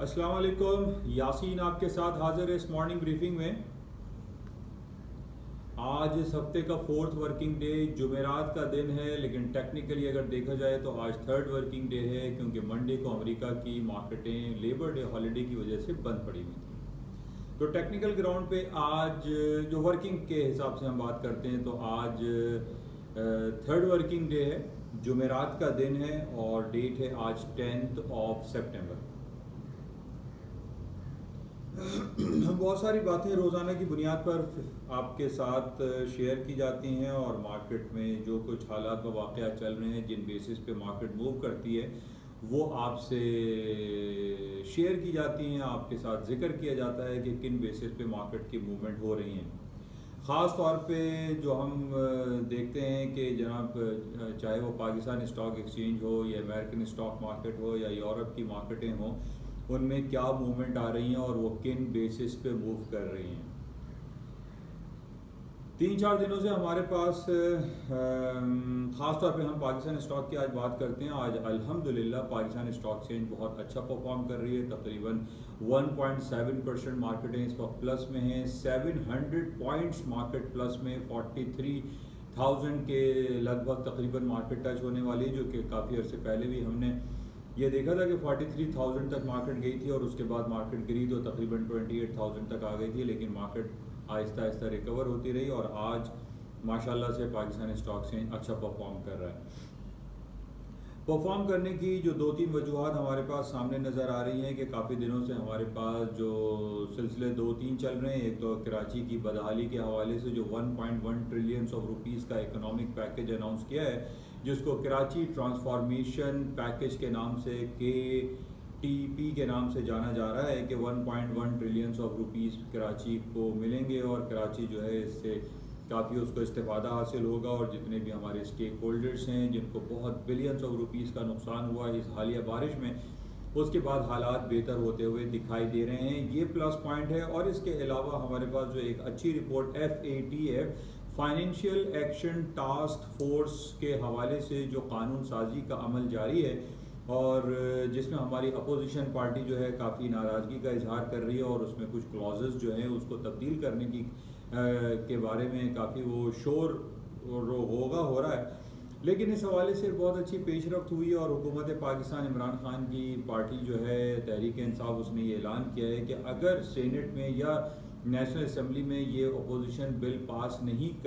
السلام علیکم، یاسین آپ کے ساتھ حاضر ہے اس مارننگ بریفنگ میں۔ آج اس ہفتے کا 4تھ ورکنگ ڈے جمعرات کا دن ہے، لیکن ٹیکنیکلی اگر دیکھا جائے تو آج 3rd ورکنگ ڈے ہے، کیونکہ منڈے کو امریکہ کی مارکیٹیں لیبر ڈے ہالیڈے کی وجہ سے بند پڑی ہوئی تھیں۔ تو ٹیکنیکل گراؤنڈ پہ آج جو ورکنگ کے حساب سے ہم بات کرتے ہیں تو آج 3rd ورکنگ ڈے ہے، جمعرات کا دن ہے اور ڈیٹ ہے آج 10 سپٹمبر۔ بہت ساری باتیں روزانہ کی بنیاد پر آپ کے ساتھ شیئر کی جاتی ہیں، اور مارکیٹ میں جو کچھ حالات و واقعات چل رہے ہیں، جن بیسس پہ مارکیٹ موو کرتی ہے، وہ آپ سے شیئر کی جاتی ہیں، آپ کے ساتھ ذکر کیا جاتا ہے کہ کن بیسس پہ مارکیٹ کی موومنٹ ہو رہی ہیں۔ خاص طور پہ جو ہم دیکھتے ہیں کہ جناب چاہے وہ پاکستان اسٹاک ایکسچینج ہو یا امریکن اسٹاک مارکیٹ ہو یا یورپ کی مارکیٹیں ہوں، ان میں کیا موومنٹ آ رہی ہیں اور وہ کن بیسس پہ موو کر رہی ہیں۔ 3-4 دنوں سے ہمارے پاس خاص طور پہ ہم پاکستان اسٹاک کی آج بات کرتے ہیں۔ آج الحمدللہ پاکستان اسٹاک ایکسچینج بہت اچھا پرفارم کر رہی ہے، تقریباً 1.7% مارکیٹیں اس وقت پلس میں ہیں، 700 پوائنٹس مارکیٹ پلس میں، 43,000 کے لگ بھگ تقریباً مارکیٹ ٹچ ہونے والی ہے، جو کہ کافی عرصے پہلے بھی ہم نے یہ دیکھا تھا کہ 43,000 تک مارکیٹ گئی تھی اور اس کے بعد مارکیٹ گری تو تقریباً 28,000 تک آ گئی تھی، لیکن مارکیٹ آہستہ آہستہ ریکور ہوتی رہی اور آج ماشاءاللہ سے پاکستان اسٹاک ایکسچینج اچھا پرفارم کر رہا ہے۔ پرفارم کرنے کی جو 2-3 وجوہات ہمارے پاس سامنے نظر آ رہی ہیں کہ کافی دنوں سے ہمارے پاس جو سلسلے 2-3 چل رہے ہیں۔ ایک تو کراچی کی بدحالی کے حوالے سے جو 1.1 ٹریلین روپیز کا اکنامک پیکج اناؤنس کیا ہے، جس کو کراچی ٹرانسفارمیشن پیکج کے نام سے KTP کے نام سے جانا جا رہا ہے کہ 1.1 ٹریلین روپیز کراچی کو ملیں گے اور کراچی جو ہے اس سے کافی اس کو استفادہ حاصل ہوگا، اور جتنے بھی ہمارے اسٹیک ہولڈرز ہیں جن کو بہت بلینز آف روپیز کا نقصان ہوا اس حالیہ بارش میں، اس کے بعد حالات بہتر ہوتے ہوئے دکھائی دے رہے ہیں۔ یہ پلس پوائنٹ ہے، اور اس کے علاوہ ہمارے پاس جو ایک اچھی report FATF financial action task force کے حوالے سے جو قانون سازی کا عمل جاری ہے، اور جس میں ہماری اپوزیشن پارٹی جو ہے کافی ناراضگی کا اظہار کر رہی ہے، اور اس میں کچھ کلازز جو ہیں اس کو تبدیل کرنے کی کے بارے میں کافی وہ شور ہو رہا ہے، لیکن اس حوالے سے بہت اچھی پیش رفت ہوئی ہے، اور حکومت پاکستان عمران خان کی پارٹی جو ہے تحریک انصاف، اس نے یہ اعلان کیا ہے کہ اگر سینٹ میں یا نیشنل اسمبلی میں یہ اپوزیشن بل پاس نہیں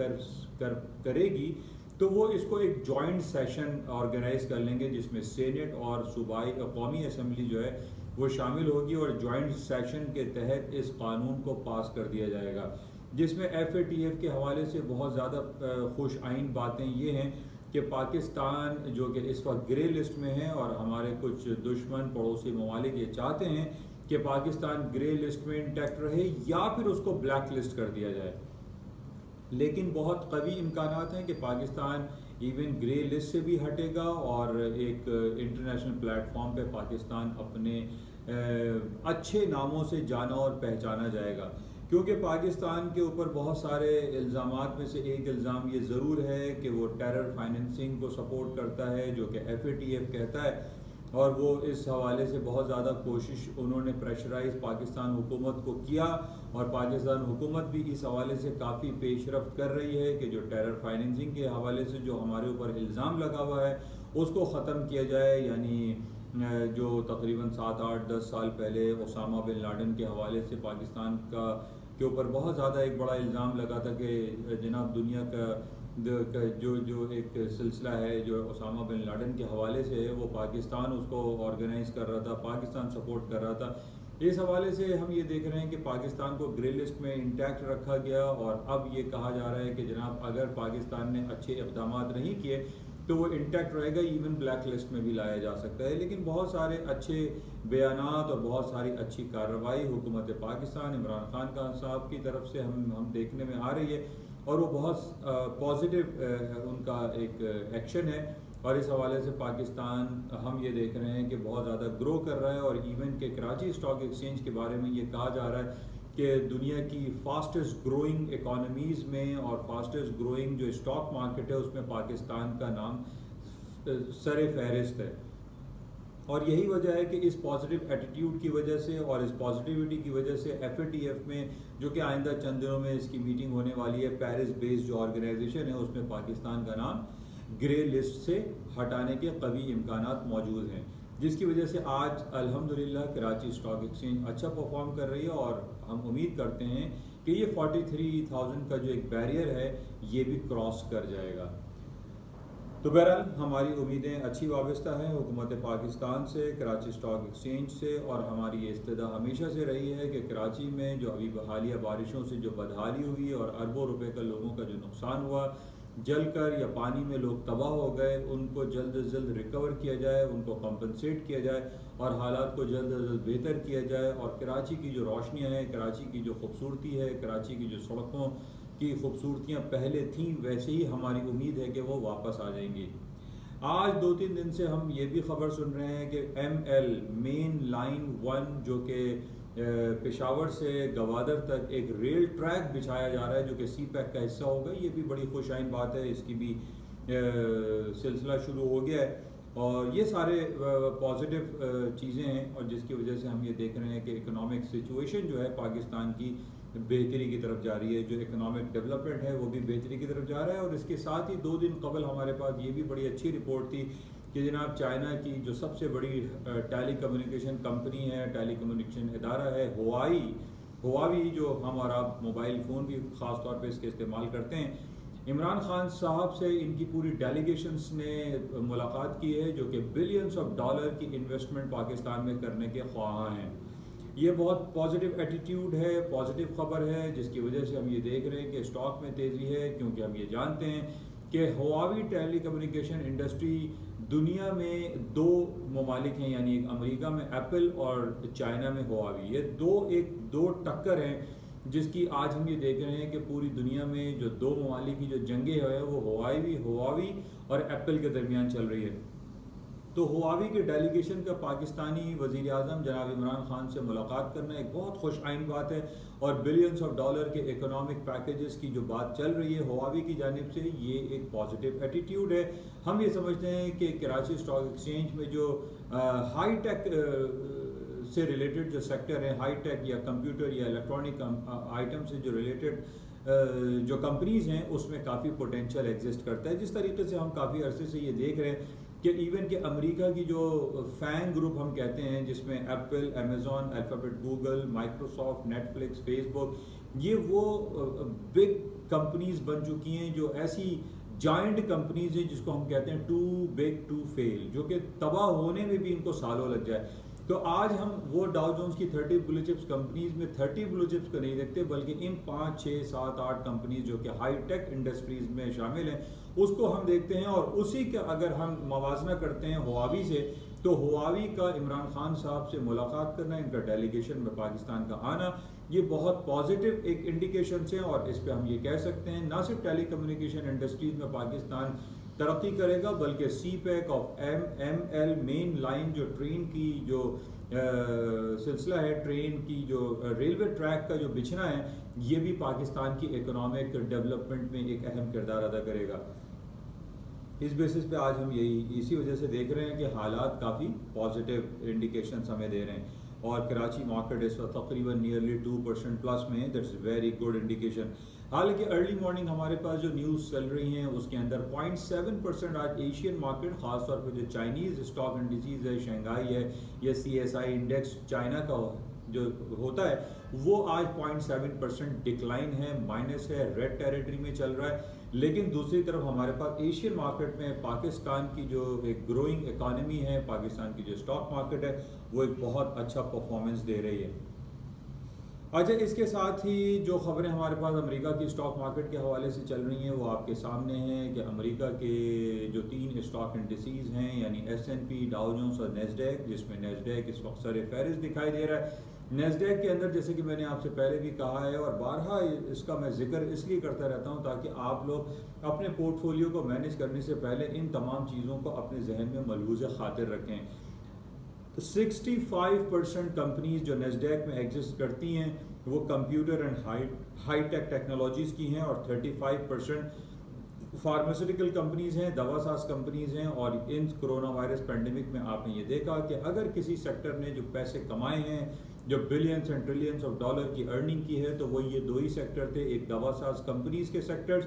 کرے گی تو وہ اس کو ایک جوائنٹ سیشن آرگنائز کر لیں گے، جس میں سینٹ اور صوبائی قومی اسمبلی جو ہے وہ شامل ہوگی، اور جوائنٹ سیشن کے تحت اس قانون کو پاس کر دیا جائے گا، جس میں FATF کے حوالے سے بہت زیادہ خوش آئین باتیں یہ ہیں کہ پاکستان جو کہ اس وقت گرے لسٹ میں ہے، اور ہمارے کچھ دشمن پڑوسی ممالک یہ چاہتے ہیں کہ پاکستان گرے لسٹ میں انٹیکٹ رہے یا پھر اس کو بلیک لسٹ کر دیا جائے، لیکن بہت قوی امکانات ہیں کہ پاکستان ایون گرے لسٹ سے بھی ہٹے گا اور ایک انٹرنیشنل پلیٹ فارم پہ پاکستان اپنے اچھے ناموں سے جانا اور پہچانا جائے گا، کیونکہ پاکستان کے اوپر بہت سارے الزامات میں سے ایک الزام یہ ضرور ہے کہ وہ ٹیرر فائننسنگ کو سپورٹ کرتا ہے، جو کہ FATF کہتا ہے، اور وہ اس حوالے سے بہت زیادہ کوشش انہوں نے پریشرائز پاکستان حکومت کو کیا، اور پاکستان حکومت بھی اس حوالے سے کافی پیش رفت کر رہی ہے کہ جو ٹیرر فائننسنگ کے حوالے سے جو ہمارے اوپر الزام لگا ہوا ہے اس کو ختم کیا جائے، یعنی جو تقریباً 7-8-10 سال پہلے اسامہ بن لادن کے حوالے سے پاکستان کے اوپر بہت زیادہ ایک بڑا الزام لگا تھا کہ جناب دنیا کا جو ایک سلسلہ ہے جو اسامہ بن لادن کے حوالے سے ہے، وہ پاکستان اس کو آرگنائز کر رہا تھا، پاکستان سپورٹ کر رہا تھا۔ اس حوالے سے ہم یہ دیکھ رہے ہیں کہ پاکستان کو گرے لسٹ میں انٹیکٹ رکھا گیا، اور اب یہ کہا جا رہا ہے کہ جناب اگر پاکستان نے اچھے اقدامات نہیں کیے تو وہ انٹیکٹ رہے گا، ایون بلیک لسٹ میں بھی لایا جا سکتا ہے، لیکن بہت سارے اچھے بیانات اور بہت ساری اچھی کارروائی حکومت پاکستان عمران خان صاحب کی طرف سے ہم دیکھنے میں آ رہی ہے، اور وہ بہت پازیٹیو ان کا ایک ایکشن ہے، اور اس حوالے سے پاکستان ہم یہ دیکھ رہے ہیں کہ بہت زیادہ گرو کر رہا ہے، اور ایون کہ کراچی اسٹاک ایکسچینج کے بارے میں یہ کہا جا رہا ہے کہ دنیا کی فاسٹسٹ گروئنگ اکانومیز میں اور فاسٹسٹ گروئنگ جو اسٹاک مارکیٹ ہے اس میں پاکستان کا نام سر فہرست ہے۔ اور یہی وجہ ہے کہ اس پازیٹیو ایٹیٹیوڈ کی وجہ سے اور اس پازیٹیوٹی کی وجہ سے FATF میں جو کہ آئندہ چند دنوں میں اس کی میٹنگ ہونے والی ہے، پیرس بیس جو آرگنائزیشن ہے اس میں پاکستان کا نام گرے لسٹ سے ہٹانے کے قوی امکانات موجود ہیں، جس کی وجہ سے آج الحمدللہ کراچی اسٹاک ایکسچینج اچھا پرفارم کر رہی ہے اور ہم امید کرتے ہیں کہ یہ 43,000 کا جو ایک بیریئر ہے یہ بھی کراس کر جائے گا۔ تو بہرحال ہماری امیدیں اچھی وابستہ ہیں حکومت پاکستان سے، کراچی اسٹاک ایکسچینج سے، اور ہماری یہ استدعا ہمیشہ سے رہی ہے کہ کراچی میں جو ابھی حالیہ بارشوں سے جو بدحالی ہوئی اور اربوں روپے کا لوگوں کا جو نقصان ہوا، جل کر یا پانی میں لوگ تباہ ہو گئے، ان کو جلد از جلد ریکور کیا جائے، ان کو کمپنسیٹ کیا جائے اور حالات کو جلد از جلد بہتر کیا جائے، اور کراچی کی جو روشنیاں ہیں، کراچی کی جو خوبصورتی ہے، کراچی کی جو سڑکوں کی خوبصورتیاں پہلے تھیں ویسے ہی ہماری امید ہے کہ وہ واپس آ جائیں گی۔ آج 2-3 دن سے ہم یہ بھی خبر سن رہے ہیں کہ ML مین لائن 1 جو کہ پشاور سے گوادر تک ایک ریل ٹریک بچھایا جا رہا ہے جو کہ سی پیک کا حصہ ہوگا، یہ بھی بڑی خوش آئند بات ہے، اس کی بھی سلسلہ شروع ہو گیا ہے، اور یہ سارے پازیٹیو چیزیں ہیں، اور جس کی وجہ سے ہم یہ دیکھ رہے ہیں کہ اکنامک سچویشن جو ہے پاکستان کی بہتری کی طرف جا رہی ہے، جو اکنامک ڈیولپمنٹ ہے وہ بھی بہتری کی طرف جا رہا ہے۔ اور اس کے ساتھ ہی 2 دن قبل ہمارے پاس یہ بھی بڑی اچھی رپورٹ تھی کہ جناب چائنا کی جو سب سے بڑی ٹیلی کمیونیکیشن کمپنی ہے، ٹیلی کمیونیکیشن ادارہ ہے ہواوی جو ہم اور آپ موبائل فون بھی خاص طور پہ اس کے استعمال کرتے ہیں، عمران خان صاحب سے ان کی پوری ڈیلیگیشنز نے ملاقات کی ہے جو کہ بلینز آف ڈالر کی انویسٹمنٹ پاکستان میں کرنے کے خواہاں ہیں۔ یہ بہت پازیٹیو ایٹیٹیوڈ ہے، پازیٹیو خبر ہے، جس کی وجہ سے ہم یہ دیکھ رہے ہیں کہ اسٹاک میں تیزی ہے، کیونکہ ہم یہ جانتے ہیں کہ ہواوی ٹیلی کمیونیکیشن انڈسٹری دنیا میں 2 ممالک ہیں، یعنی امریکہ میں ایپل اور چائنا میں ہواوی، یہ دو ٹکر ہیں جس کی آج ہم یہ دیکھ رہے ہیں کہ پوری دنیا میں جو 2 ممالک کی جو جنگیں ہیں وہ ہواوی اور ایپل کے درمیان چل رہی ہے۔ تو ہواوی کے ڈیلیگیشن کا پاکستانی وزیر اعظم جناب عمران خان سے ملاقات کرنا ایک بہت خوش آئند بات ہے، اور بلینز آف ڈالر کے اکنامک پیکیجز کی جو بات چل رہی ہے ہواوی کی جانب سے، یہ ایک پازیٹیو ایٹیٹیوڈ ہے۔ ہم یہ سمجھتے ہیں کہ کراچی اسٹاک ایکسچینج میں جو ہائی ٹیک سے ریلیٹڈ جو سیکٹر ہے، ہائی ٹیک یا کمپیوٹر یا الیکٹرانک آئٹم سے جو ریلیٹڈ جو کمپنیز ہیں اس میں کافی پوٹینشیل ایگزسٹ کرتا ہے، جس طریقے سے ہم کافی عرصے سے یہ دیکھ رہے ہیں کہ ایون کہ امریکہ کی جو فینگ گروپ ہم کہتے ہیں جس میں Apple, Amazon, Alphabet, Google, Microsoft, Netflix, Facebook, یہ وہ بگ کمپنیز بن چکی ہیں جو ایسی جائنٹ کمپنیز ہیں جس کو ہم کہتے ہیں ٹو بگ ٹو فیل، جو کہ تباہ ہونے میں بھی ان کو سالوں لگ جائے۔ تو آج ہم وہ ڈاؤ جونز کی 30 بلو چپس کمپنیز میں 30 بلو چپس کو نہیں دیکھتے، بلکہ ان 5، 6، 7، 8 کمپنیز جو کہ ہائی ٹیک انڈسٹریز میں شامل ہیں اس کو ہم دیکھتے ہیں، اور اسی کا اگر ہم موازنہ کرتے ہیں ہواوی سے، تو ہواوی کا عمران خان صاحب سے ملاقات کرنا، ان کا ڈیلیگیشن میں پاکستان کا آنا، یہ بہت پازیٹیو ایک انڈیکیشنز ہیں، اور اس پہ ہم یہ کہہ سکتے ہیں نہ صرف ٹیلی کمیونیکیشن انڈسٹریز میں پاکستان ترقی کرے گا، بلکہ CPEC of ML main line جو ٹرین کی جو سلسلہ ہے، ٹرین کی جو ریلوے ٹریک کا جو بچھنا ہے، یہ بھی پاکستان کی اکنامک ڈیولپمنٹ میں ایک اہم کردار ادا کرے گا۔ اس بیسس پہ آج ہم اسی وجہ سے دیکھ رہے ہیں کہ حالات کافی پازیٹیو انڈیکیشنز ہمیں دے رہے ہیں، اور کراچی مارکیٹ اس وقت تقریباً نیئرلی 2% پلس میں ہے، دیٹس ویری گڈ انڈیکیشن۔ حالانکہ ارلی مارننگ ہمارے پاس جو نیوز چل رہی ہیں اس کے اندر 0.7% آج ایشین مارکیٹ، خاص طور پہ جو چائنیز اسٹاک انڈیسیز ہے، شنگھائی ہے یا CSI انڈیکس چائنا کا جو ہوتا ہے، وہ آج 0.7% ڈکلائن ہے، مائنس ہے، ریڈ ٹیریٹری میں چل رہا ہے۔ لیکن دوسری طرف ہمارے پاس ایشین مارکیٹ میں پاکستان کی جو ایک گروئنگ اکانومی ہے، پاکستان کی جو اسٹاک مارکیٹ ہے، وہ ایک بہت اچھا پرفارمنس دے رہی ہے۔ اچھا، اس کے ساتھ ہی جو خبریں ہمارے پاس امریکہ کی اسٹاک مارکیٹ کے حوالے سے چل رہی ہیں وہ آپ کے سامنے ہیں کہ امریکہ کے جو 3 اسٹاک انڈیسیز ہیں، یعنی S&P، ڈاؤ جونز اور نیسڈیک، جس میں نیسڈیک اس وقت سر فہرست دکھائی دے رہا ہے۔ نیسڈیک کے اندر جیسے کہ میں نے آپ سے پہلے بھی کہا ہے اور بارہا اس کا میں ذکر اس لیے کرتا رہتا ہوں تاکہ آپ لوگ اپنے پورٹ فولیو کو مینیج کرنے سے پہلے ان تمام چیزوں کو اپنے ذہن میں ملحوظ خاطر رکھیں۔ تو 65% کمپنیز جو نیسڈیک میں ایگزسٹ کرتی ہیں وہ computer and high tech technologies کی ہیں، اور 35% فارماسیوٹیکل کمپنیز ہیں، دوا ساز کمپنیز ہیں، اور ان کرونا وائرس پینڈیمک میں آپ نے یہ دیکھا کہ اگر کسی سیکٹر نے جو پیسے کمائے ہیں، جو billions and trillions of dollar کی ارننگ کی ہے، تو وہ یہ دو ہی سیکٹر تھے، ایک دوا ساز کمپنیز کے سیکٹرز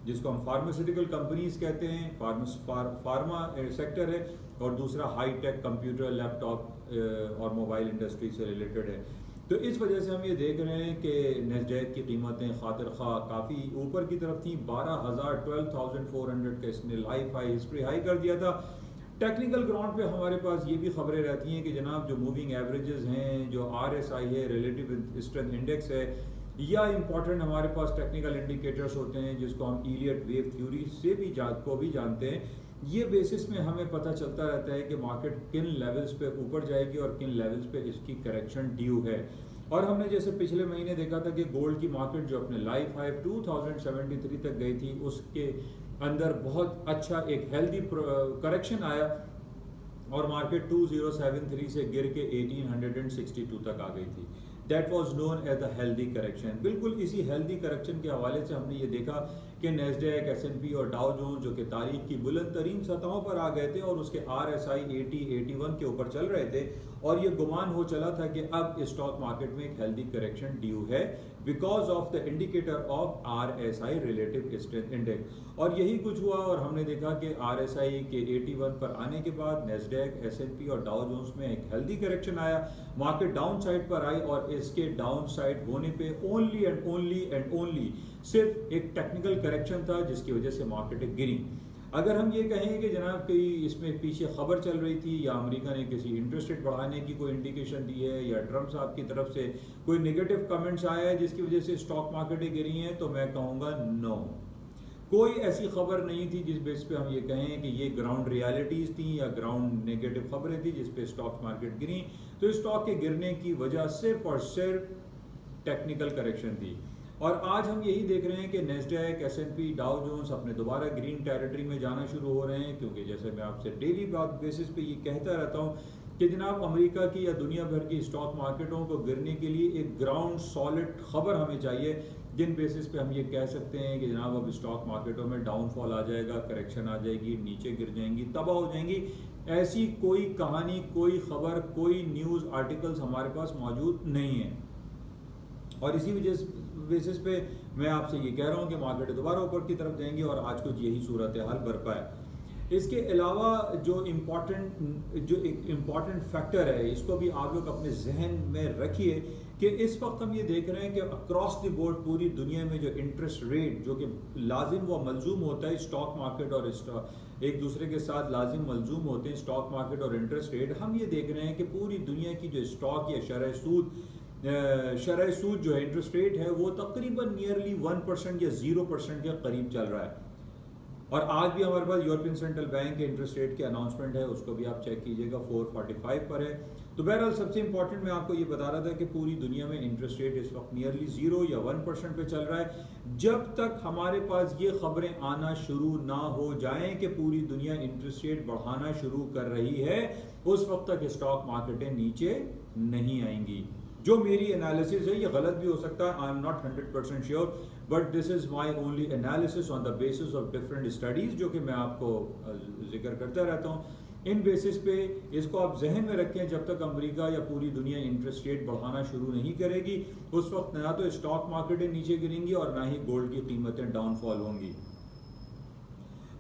جس کو ہم فارماسیوٹیکل کمپنیز کہتے ہیں، فارما سیکٹر ہے، اور دوسرا ہائی ٹیک کمپیوٹر، لیپ ٹاپ اور موبائل انڈسٹری سے ریلیٹڈ ہے۔ تو اس وجہ سے ہم یہ دیکھ رہے ہیں کہ نیسڈیک کی قیمتیں خاطر خواہ کافی اوپر کی طرف تھیں، 12,400 کا اس نے لائف ہائی، ہسٹری ہائی کر دیا تھا۔ ٹیکنیکل گراؤنڈ پہ ہمارے پاس یہ بھی خبریں رہتی ہیں کہ جناب جو موونگ ایوریجز ہیں، جو RSI ہے، ریلیٹیو اسٹرینتھ انڈیکس ہے، یا امپورٹنٹ ہمارے پاس ٹیکنیکل انڈیکیٹرز ہوتے ہیں جس کو ہم ایلیٹ ویو تھیوری سے بھی جانتے ہیں، یہ بیسس میں ہمیں پتہ چلتا رہتا ہے کہ مارکیٹ کن لیولز پہ اوپر جائے گی اور کن لیولز پہ اس کی کریکشن ڈیو ہے۔ اور ہم نے جیسے پچھلے مہینے دیکھا تھا کہ گولڈ کی مارکیٹ جو اپنے لائف ہائی 2073 تک گئی تھی، اس کے اندر بہت اچھا ایک ہیلدی کریکشن آیا اور مارکیٹ 2073 سے گر کے 1862 تک آ گئی تھی۔ That was known as the healthy correction. بالکل اسی ہیلدی کریکشن کے حوالے سے ہم نے یہ دیکھا کہ نیسڈیک، S&P اور ڈاؤ جونز جو کہ تاریخ کی بلند ترین سطحوں پر آ گئے تھے اور اس کے RSI 81 کے اوپر چل رہے تھے، اور یہ گمان ہو چلا تھا کہ اب اسٹاک مارکیٹ میں ایک ہیلدی کریکشن ڈیو ہے because of the indicator of RSI relative strength index. اور یہی کچھ ہوا، اور ہم نے دیکھا کہ RSI کے 81 پر آنے کے بعد نیسڈیک، S&P اور ڈاؤ جونز میں ایک ہیلدی کریکشن آیا، مارکیٹ ڈاؤن سائڈ پر آئی، اور اس کے ڈاؤن سائڈ ہونے پہ اونلی اینڈ اونلی صرف ایک ٹیکنیکل کریکشن تھا جس کی وجہ سے مارکیٹ گری۔ اگر ہم یہ کہیں کہ جناب کہ اس میں پیچھے خبر چل رہی تھی، یا امریکہ نے کسی انٹرسٹ ریٹ بڑھانے کی کوئی انڈیکیشن دی ہے، یا ٹرمپ صاحب کی طرف سے کوئی نیگیٹو کمنٹس آیا ہے جس کی وجہ سے اسٹاک مارکیٹیں گری ہیں، تو میں کہوں گا نو، کوئی ایسی خبر نہیں تھی جس بیس پہ ہم یہ کہیں کہ یہ گراؤنڈ ریالٹیز تھیں یا گراؤنڈ نیگیٹو خبریں تھیں جس پہ اسٹاک مارکیٹ گری۔ تو اسٹاک کے گرنے کی وجہ صرف اور صرف ٹیکنیکل کریکشن تھی۔ اور آج ہم یہی دیکھ رہے ہیں کہ نیسڈیک، S&P، ڈاؤ جونز اپنے دوبارہ گرین ٹیریٹری میں جانا شروع ہو رہے ہیں، کیونکہ جیسے میں آپ سے ڈیلی بیسس پہ یہ کہتا رہتا ہوں کہ جناب امریکہ کی یا دنیا بھر کی اسٹاک مارکیٹوں کو گرنے کے لیے ایک گراؤنڈ سالڈ خبر ہمیں چاہیے، جن بیسس پہ ہم یہ کہہ سکتے ہیں کہ جناب اب اسٹاک مارکیٹوں میں ڈاؤن فال آ جائے گا، کریکشن آ جائے گی، نیچے گر جائیں گی، تباہ ہو جائیں گی۔ ایسی کوئی کہانی، کوئی خبر، کوئی نیوز آرٹیکلز ہمارے پاس موجود نہیں ہیں، اور اسی وجہ بیسس پہ میں آپ سے یہ کہہ رہا ہوں کہ مارکیٹ دوبارہ اوپر کی طرف جائیں گی، اور آج کچھ یہی صورتحال برپا ہے۔ اس کے علاوہ جو ایک امپورٹنٹ فیکٹر ہے، اس کو بھی آپ لوگ اپنے ذہن میں رکھیے کہ اس وقت ہم یہ دیکھ رہے ہیں کہ اکراس دی بورڈ پوری دنیا میں جو انٹرسٹ ریٹ جو کہ لازم و ملزوم ہوتا ہے اسٹاک مارکیٹ اور ایک دوسرے کے ساتھ لازم ملزوم ہوتے ہیں اسٹاک مارکیٹ اور انٹرسٹ ریٹ، ہم یہ دیکھ رہے ہیں کہ پوری دنیا کی جو اسٹاک یا شرح سود جو ہے انٹرسٹ ریٹ ہے، وہ تقریباً نیئرلی 1% یا 0% کے قریب چل رہا ہے۔ اور آج بھی ہمارے پاس یورپین سینٹرل بینک کے انٹرسٹ ریٹ کے اناؤنسمنٹ ہے، اس کو بھی آپ چیک کیجئے گا، 4.45 پر ہے۔ تو بہرحال سب سے امپورٹنٹ میں آپ کو یہ بتا رہا تھا کہ پوری دنیا میں انٹرسٹ ریٹ اس وقت نیئرلی 0 یا 1% پہ چل رہا ہے۔ جب تک ہمارے پاس یہ خبریں آنا شروع نہ ہو جائیں کہ پوری دنیا انٹرسٹ ریٹ بڑھانا شروع کر رہی ہے، اس وقت تک اسٹاک مارکیٹیں نیچے نہیں آئیں گی۔ جو میری انالیسز ہے، یہ غلط بھی ہو سکتا ہے، I am not 100% sure, but this is my only analysis on the basis of different studies جو کہ میں آپ کو ذکر کرتا رہتا ہوں۔ ان بیسس پہ اس کو آپ ذہن میں رکھیں، جب تک امریکہ یا پوری دنیا انٹرسٹ ریٹ بڑھانا شروع نہیں کرے گی، اس وقت نہ تو اسٹاک مارکیٹیں نیچے گریں گی اور نہ ہی گولڈ کی قیمتیں ڈاؤن فال ہوں گی۔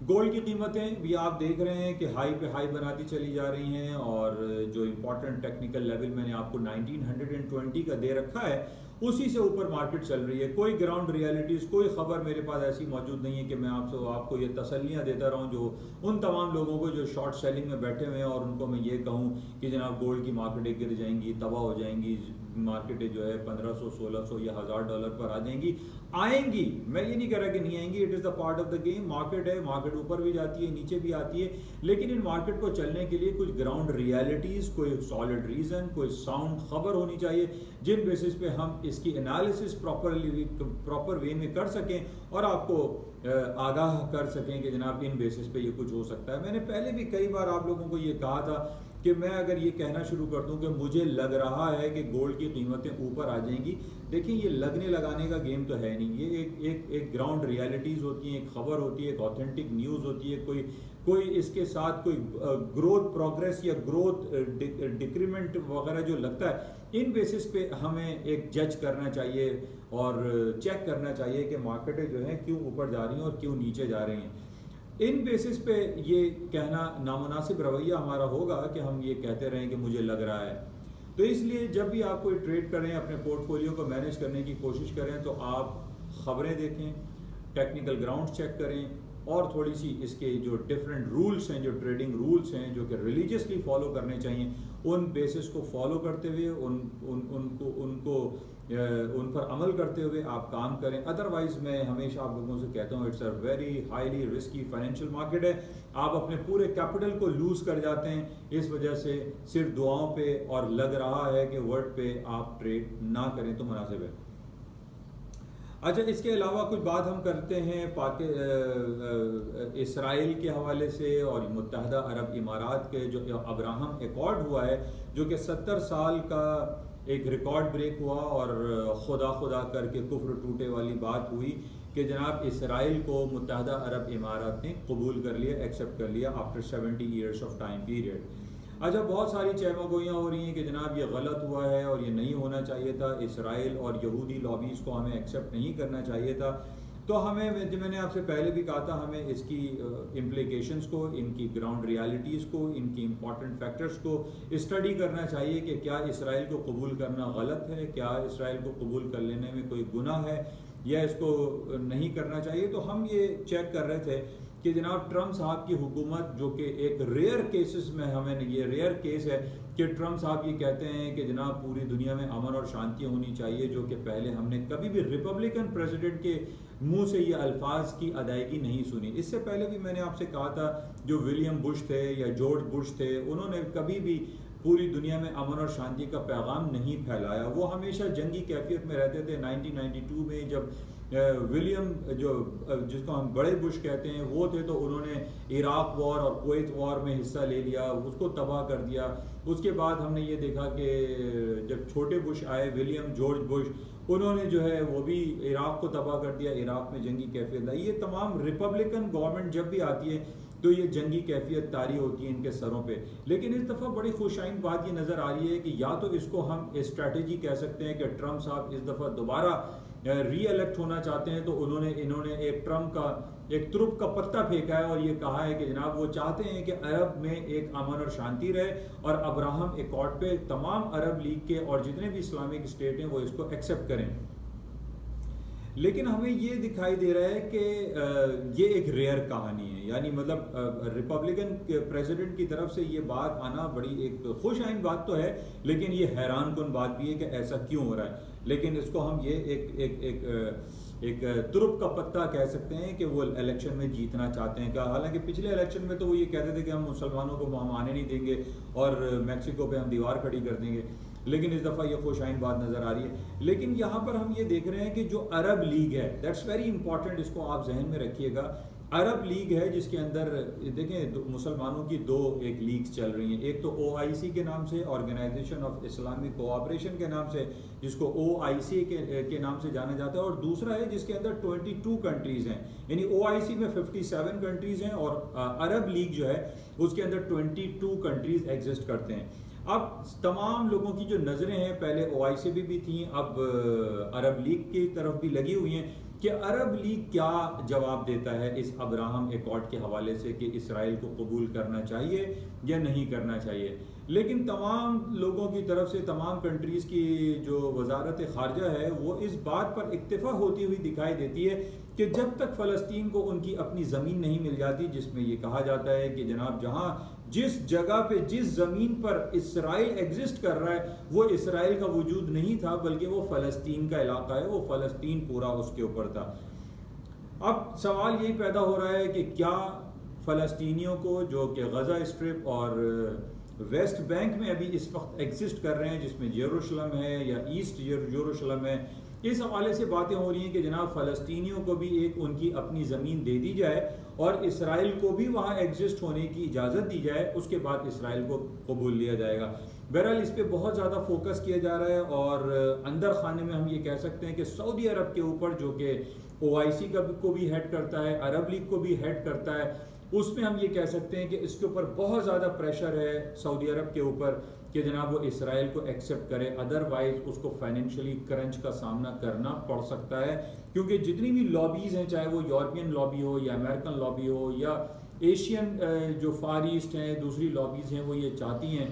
گولڈ کی قیمتیں بھی آپ دیکھ رہے ہیں کہ ہائی پہ ہائی بناتی چلی جا رہی ہیں، اور جو امپورٹنٹ ٹیکنیکل لیول میں نے آپ کو 1920 کا دے رکھا ہے، اسی سے اوپر مارکیٹ چل رہی ہے۔ کوئی گراؤنڈ ریالٹیز، کوئی خبر میرے پاس ایسی موجود نہیں ہے کہ میں آپ کو یہ تسلیاں دیتا رہوں جو ان تمام لوگوں کو جو شارٹ سیلنگ میں بیٹھے ہوئے ہیں، اور ان کو میں یہ کہوں کہ جناب گولڈ کی مارکیٹیں گر جائیں گی، تباہ ہو جائیں گی، مارکیٹیں جو ہے 1500، 1600 یا $1000 پر آئیں گی۔ میں یہ نہیں کہہ رہا کہ نہیں آئیں گی، it is the part of the game, market ہے، مارکیٹ اوپر بھی جاتی ہے، نیچے بھی آتی ہے، لیکن ان مارکیٹ کو چلنے کے لیے کچھ گراؤنڈ ریالٹیز، کوئی سالڈ ریزن، کوئی ساؤنڈ خبر ہونی چاہیے، جن بیسس پہ ہم اس کی انالیسس پراپر وے میں کر سکیں اور آپ کو آگاہ کر سکیں کہ جناب ان بیسس پہ یہ کچھ ہو سکتا ہے۔ میں نے پہلے بھی کئی بار آپ لوگوں کو یہ کہا تھا کہ میں اگر یہ کہنا شروع کر دوں کہ مجھے لگ رہا ہے کہ گولڈ کی قیمتیں اوپر آ جائیں گی، دیکھیں یہ لگنے لگانے کا گیم تو ہے نہیں، یہ ایک گراؤنڈ ریالٹیز ہوتی ہیں، ایک خبر ہوتی ہے، ایک آتھینٹک نیوز ہوتی ہے، کوئی اس کے ساتھ کوئی گروتھ پروگریس یا گروتھ ڈکریمنٹ وغیرہ جو لگتا ہے، ان بیسس پہ ہمیں ایک جج کرنا چاہیے اور چیک کرنا چاہیے کہ مارکیٹیں جو ہیں کیوں اوپر جا رہی ہیں اور کیوں نیچے جا رہی ہیں۔ ان بیسس پہ یہ کہنا نامناسب رویہ ہمارا ہوگا کہ ہم یہ کہتے رہیں کہ مجھے لگ رہا ہے۔ تو اس لیے جب بھی آپ کوئی ٹریڈ کریں، اپنے پورٹ فولیو کو مینیج کرنے کی کوشش کریں تو آپ خبریں دیکھیں، ٹیکنیکل گراؤنڈ چیک کریں، اور تھوڑی سی اس کے جو ڈفرینٹ رولز ہیں، جو ٹریڈنگ رولز ہیں جو کہ ریلیجیسلی فالو کرنے چاہیے، ان بیسس کو فالو کرتے ہوئے ان پر عمل کرتے ہوئے آپ کام کریں۔ ادروائز میں ہمیشہ آپ لوگوں سے کہتا ہوں it's a very highly risky financial market ہے، آپ اپنے پورے کیپٹل کو لوز کر جاتے ہیں اس وجہ سے۔ صرف دعاؤں پہ اور لگ رہا ہے کہ ورڈ پہ آپ ٹریڈ نہ کریں تو مناسب ہے۔ اچھا، اس کے علاوہ کچھ بات ہم کرتے ہیں اسرائیل کے حوالے سے اور متحدہ عرب امارات کے جو ابراہم ایکارڈ ہوا ہے، جو کہ 70 سال کا ایک ریکارڈ بریک ہوا اور خدا کر کے کفر ٹوٹے والی بات ہوئی کہ جناب اسرائیل کو متحدہ عرب امارات نے قبول کر لیا، ایکسیپٹ کر لیا after 70 years of time period. اچھا، بہت ساری چہمہ گوئیاں ہو رہی ہیں کہ جناب یہ غلط ہوا ہے اور یہ نہیں ہونا چاہیے تھا، اسرائیل اور یہودی لابیز کو ہمیں ایکسیپٹ نہیں کرنا چاہیے تھا۔ تو ہمیں، میں نے آپ سے پہلے بھی کہا تھا، ہمیں اس کی امپلیکیشنز کو، ان کی گراؤنڈ ریالٹیز کو، ان کی امپورٹنٹ فیکٹرز کو اسٹڈی کرنا چاہیے کہ کیا اسرائیل کو قبول کرنا غلط ہے، کیا اسرائیل کو قبول کر لینے میں کوئی گناہ ہے یا اس کو نہیں کرنا چاہیے۔ تو ہم یہ چیک کر رہے تھے کہ جناب ٹرمپ صاحب کی حکومت، جو کہ ایک ریئر کیسز میں، ہمیں یہ ریئر کیس ہے کہ ٹرمپ صاحب یہ کہتے ہیں کہ جناب پوری دنیا میں امن اور شانتی ہونی چاہیے، جو کہ پہلے ہم نے کبھی بھی ریپبلکن پریزیڈنٹ کے منہ سے یہ الفاظ کی ادائیگی نہیں سنی۔ اس سے پہلے بھی میں نے آپ سے کہا تھا، جو ولیم بش تھے یا جارج بش تھے، انہوں نے کبھی بھی پوری دنیا میں امن اور شانتی کا پیغام نہیں پھیلایا، وہ ہمیشہ جنگی کیفیت میں رہتے تھے۔ 1992 میں جب ولیم، جس کو ہم بڑے بش کہتے ہیں، وہ تھے، تو انہوں نے عراق وار اور کویت وار میں حصہ لے لیا، اس کو تباہ کر دیا۔ اس کے بعد ہم نے یہ دیکھا کہ جب چھوٹے بش آئے، ولیم جارج بش، انہوں نے جو ہے وہ بھی عراق کو تباہ کر دیا، عراق میں جنگی کیفیت آئی۔ یہ تمام ریپبلکن گورنمنٹ جب بھی آتی ہے تو یہ جنگی کیفیت طاری ہوتی ہے ان کے سروں پہ۔ لیکن اس دفعہ بڑی خوش آئند بات یہ نظر آ رہی ہے کہ یا تو اس کو ہم اسٹریٹجی کہہ سکتے ہیں کہ ٹرمپ صاحب اس دفعہ دوبارہ ری الیکٹ ہونا چاہتے ہیں، تو انہوں نے ایک ٹرمپ کا ایک ترپ کا پتہ پھینکا ہے اور یہ کہا ہے کہ جناب وہ چاہتے ہیں کہ عرب میں ایک امن اور شانتی رہے اور ابراہم ایکارڈ پہ تمام عرب لیگ کے اور جتنے بھی اسلامک اسٹیٹ ہیں وہ اس کو ایکسیپٹ کریں۔ لیکن ہمیں یہ دکھائی دے رہا ہے کہ یہ ایک ریئر کہانی ہے، یعنی مطلب ریپبلکن پریزیڈنٹ کی طرف سے یہ بات آنا بڑی ایک خوش آئند بات تو ہے، لیکن یہ حیران کن بات بھی ہے کہ ایسا کیوں ہو رہا ہے۔ لیکن اس کو ہم یہ ایک ترپ کا پتہ کہہ سکتے ہیں کہ وہ الیکشن میں جیتنا چاہتے ہیں۔ حالانکہ پچھلے الیکشن میں تو وہ یہ کہتے تھے کہ ہم مسلمانوں کو ہم آنے نہیں دیں گے اور میکسیکو پہ ہم دیوار کھڑی کر دیں گے، لیکن اس دفعہ یہ خوش آئند بات نظر آ رہی ہے۔ لیکن یہاں پر ہم یہ دیکھ رہے ہیں کہ جو عرب لیگ ہے، دیٹس ویری امپورٹنٹ، اس کو آپ ذہن میں رکھیے گا۔ عرب لیگ ہے جس کے اندر دیکھیں مسلمانوں کی دو ایک لیگز چل رہی ہیں، ایک تو OIC کے نام سے، آرگنائزیشن آف اسلامک کوآپریشن کے نام سے، جس کو OIC کے نام سے جانا جاتا ہے، اور دوسرا ہے جس کے اندر 22 کنٹریز ہیں، یعنی OIC میں 57 کنٹریز ہیں اور عرب لیگ جو ہے اس کے اندر 22 کنٹریز ایگزسٹ کرتے ہیں۔ اب تمام لوگوں کی جو نظریں ہیں، پہلے OIC بھی تھیں، اب عرب لیگ کی طرف بھی لگی ہوئی ہیں کہ عرب لیگ کیا جواب دیتا ہے اس ابراہم ایکارڈ کے حوالے سے کہ اسرائیل کو قبول کرنا چاہیے یا نہیں کرنا چاہیے۔ لیکن تمام لوگوں کی طرف سے، تمام کنٹریز کی جو وزارت خارجہ ہے، وہ اس بات پر اکتفا ہوتی ہوئی دکھائی دیتی ہے کہ جب تک فلسطین کو ان کی اپنی زمین نہیں مل جاتی، جس میں یہ کہا جاتا ہے کہ جناب جہاں جس جگہ پہ جس زمین پر اسرائیل ایگزسٹ کر رہا ہے وہ اسرائیل کا وجود نہیں تھا، بلکہ وہ فلسطین کا علاقہ ہے، وہ فلسطین پورا اس کے اوپر تھا۔ اب سوال یہی پیدا ہو رہا ہے کہ کیا فلسطینیوں کو، جو کہ غزہ اسٹرپ اور ویسٹ بینک میں ابھی اس وقت ایگزسٹ کر رہے ہیں، جس میں یروشلم ہے یا ایسٹ یروشلم ہے، اس حوالے سے باتیں ہو رہی ہیں کہ جناب فلسطینیوں کو بھی ایک ان کی اپنی زمین دے دی جائے اور اسرائیل کو بھی وہاں ایگزسٹ ہونے کی اجازت دی جائے، اس کے بعد اسرائیل کو قبول لیا جائے گا۔ بہرحال اس پہ بہت زیادہ فوکس کیا جا رہا ہے، اور اندر خانے میں ہم یہ کہہ سکتے ہیں کہ سعودی عرب کے اوپر، جو کہ OIC کو بھی ہیڈ کرتا ہے، عرب لیگ کو بھی ہیڈ کرتا ہے، اس میں ہم یہ کہہ سکتے ہیں کہ اس کے اوپر بہت زیادہ پریشر ہے سعودی عرب کے اوپر کہ جناب وہ اسرائیل کو ایکسیپٹ کرے، ادروائز اس کو فائنینشلی کرنچ کا سامنا کرنا پڑ سکتا ہے، کیونکہ جتنی بھی لابیز ہیں، چاہے وہ یورپین لابی ہو یا امریکن لابی ہو یا ایشین جو فار ایسٹ ہیں دوسری لابیز ہیں، وہ یہ چاہتی ہیں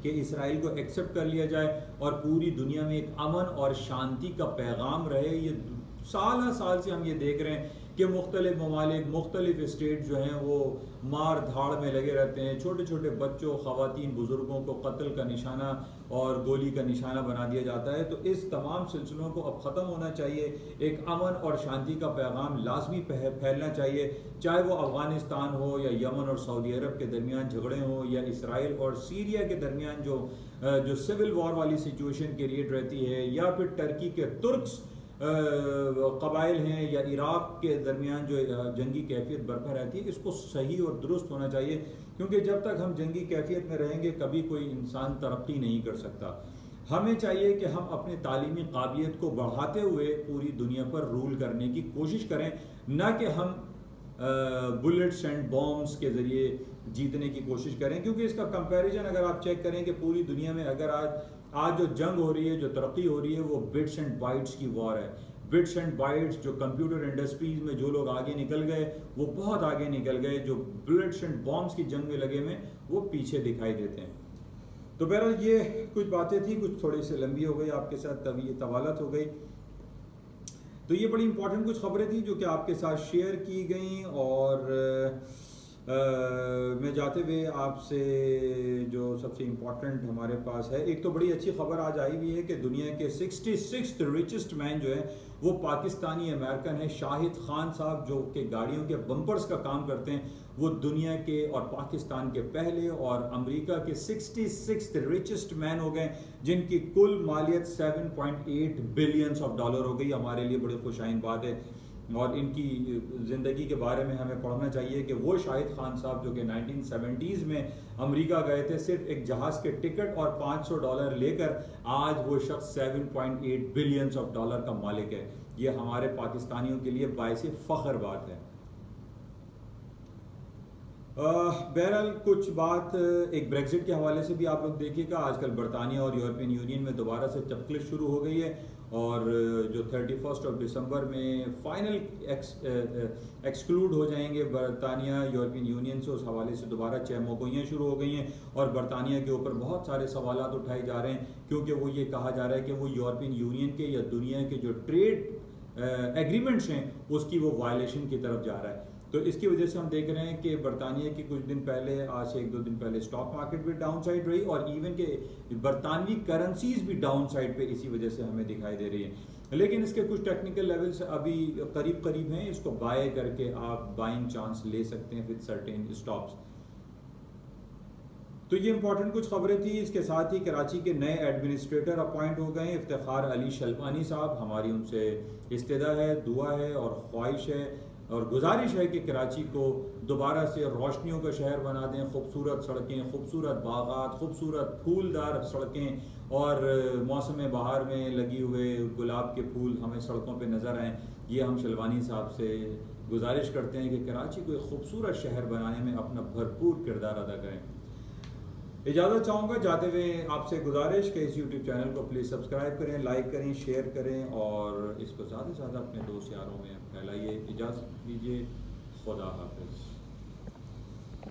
کہ اسرائیل کو ایکسیپٹ کر لیا جائے اور پوری دنیا میں ایک امن اور شانتی کا پیغام رہے۔ یہ سال سال سے ہم یہ دیکھ رہے ہیں کہ مختلف ممالک، مختلف اسٹیٹ جو ہیں وہ مار دھاڑ میں لگے رہتے ہیں، چھوٹے چھوٹے بچوں، خواتین، بزرگوں کو قتل کا نشانہ اور گولی کا نشانہ بنا دیا جاتا ہے۔ تو اس تمام سلسلوں کو اب ختم ہونا چاہیے، ایک امن اور شانتی کا پیغام لازمی پھیلنا چاہیے، چاہے وہ افغانستان ہو یا یمن اور سعودی عرب کے درمیان جھگڑے ہوں، یا اسرائیل اور سیریا کے درمیان جو سول وار والی سچویشن کریٹ رہتی ہے، یا پھر ٹرکی کے ترکس قبائل ہیں، یا عراق کے درمیان جو جنگی کیفیت برپا رہتی ہے، اس کو صحیح اور درست ہونا چاہیے، کیونکہ جب تک ہم جنگی کیفیت میں رہیں گے کبھی کوئی انسان ترقی نہیں کر سکتا۔ ہمیں چاہیے کہ ہم اپنے تعلیمی قابلیت کو بڑھاتے ہوئے پوری دنیا پر رول کرنے کی کوشش کریں، نہ کہ ہم بلٹس اینڈ بامز کے ذریعے جیتنے کی کوشش کریں، کیونکہ اس کا کمپیریزن اگر آپ چیک کریں کہ پوری دنیا میں اگر آج جو جنگ ہو رہی ہے، جو ترقی ہو رہی ہے، وہ بٹس اینڈ بائٹس کی وار ہے۔ بٹس اینڈ بائٹس، جو کمپیوٹر انڈسٹریز میں جو لوگ آگے نکل گئے وہ بہت آگے نکل گئے، جو بلٹس اینڈ بامز کی جنگ میں لگے ہوئے وہ پیچھے دکھائی دیتے ہیں۔ تو بہرحال یہ کچھ باتیں تھیں، کچھ تھوڑی سی لمبی ہو گئی آپ کے ساتھ، تب یہ طوالت ہو گئی۔ تو یہ بڑی امپورٹنٹ کچھ خبریں تھیں جو کہ آپ کے ساتھ شیئر کی گئیں، اور میں جاتے ہوئے آپ سے جو سب سے امپورٹنٹ ہمارے پاس ہے، ایک تو بڑی اچھی خبر آج آئی ہوئی ہے کہ دنیا کے 66 ریچسٹ مین جو ہے وہ پاکستانی امریکن ہے۔ شاہد خان صاحب جو کہ گاڑیوں کے بمپرز کا کام کرتے ہیں، وہ دنیا کے اور پاکستان کے پہلے اور امریکہ کے 66 ریچسٹ مین ہو گئے، جن کی کل مالیت $7.8 بلین ہو گئی۔ ہمارے لیے بڑی خوشائن بات ہے، اور ان کی زندگی کے بارے میں ہمیں پڑھنا چاہیے کہ وہ شاہد خان صاحب جو کہ 1970s میں امریکہ گئے تھے، صرف ایک جہاز کے ٹکٹ اور $500 لے کر، آج وہ شخص $7.8 بلین کا مالک ہے۔ یہ ہمارے پاکستانیوں کے لیے باعث فخر بات ہے۔ بہرحال کچھ بات ایک بریگزٹ کے حوالے سے بھی آپ لوگ دیکھیے گا۔ آج کل برطانیہ اور یورپین یونین میں دوبارہ سے چپکلش شروع ہو گئی ہے، اور جو 31 دسمبر میں فائنل ایکسکلوڈ ہو جائیں گے برطانیہ یورپین یونین سے، اس حوالے سے دوبارہ چہموگوئیاں شروع ہو گئی ہیں، اور برطانیہ کے اوپر بہت سارے سوالات اٹھائے جا رہے ہیں، کیونکہ وہ یہ کہا جا رہا ہے کہ وہ یورپین یونین کے یا دنیا کے جو ٹریڈ ایگریمنٹس ہیں اس کی وہ وائلیشن کی طرف جا رہا ہے۔ تو اس کی وجہ سے ہم دیکھ رہے ہیں کہ برطانیہ کی کچھ دن پہلے، آج سے 1-2 دن پہلے، اسٹاک مارکیٹ بھی ڈاؤن سائڈ رہی، اور ایون کہ برطانوی کرنسیز بھی ڈاؤن سائڈ پہ اسی وجہ سے ہمیں دکھائی دے رہی ہیں۔ لیکن اس کے کچھ ٹیکنیکل لیولز ابھی قریب ہیں، اس کو بائی کر کے آپ بائنگ چانس لے سکتے ہیں وتھ سرٹین اسٹاپس۔ تو یہ امپورٹنٹ کچھ خبریں تھیں۔ اس کے ساتھ ہی کراچی کے نئے ایڈمنسٹریٹر اپوائنٹ ہو گئے ہیں، افتخار علی شلبانی صاحب۔ ہماری ان سے استدعا ہے، دعا ہے اور خواہش ہے اور گزارش ہے کہ کراچی کو دوبارہ سے روشنیوں کا شہر بنا دیں، خوبصورت سڑکیں، خوبصورت باغات، خوبصورت پھولدار سڑکیں، اور موسم بہار میں لگی ہوئے گلاب کے پھول ہمیں سڑکوں پہ نظر آئیں۔ یہ ہم شلوانی صاحب سے گزارش کرتے ہیں کہ کراچی کو ایک خوبصورت شہر بنانے میں اپنا بھرپور کردار ادا کریں۔ اجازت چاہوں گا جاتے ہوئے آپ سے گزارش کہ اس یوٹیوب چینل کو پلیز سبسکرائب کریں، لائک کریں، شیئر کریں، اور اس کو زیادہ سے زیادہ اپنے دوست یاروں میں پھیلائیے۔ اجازت دیجیے، خدا حافظ۔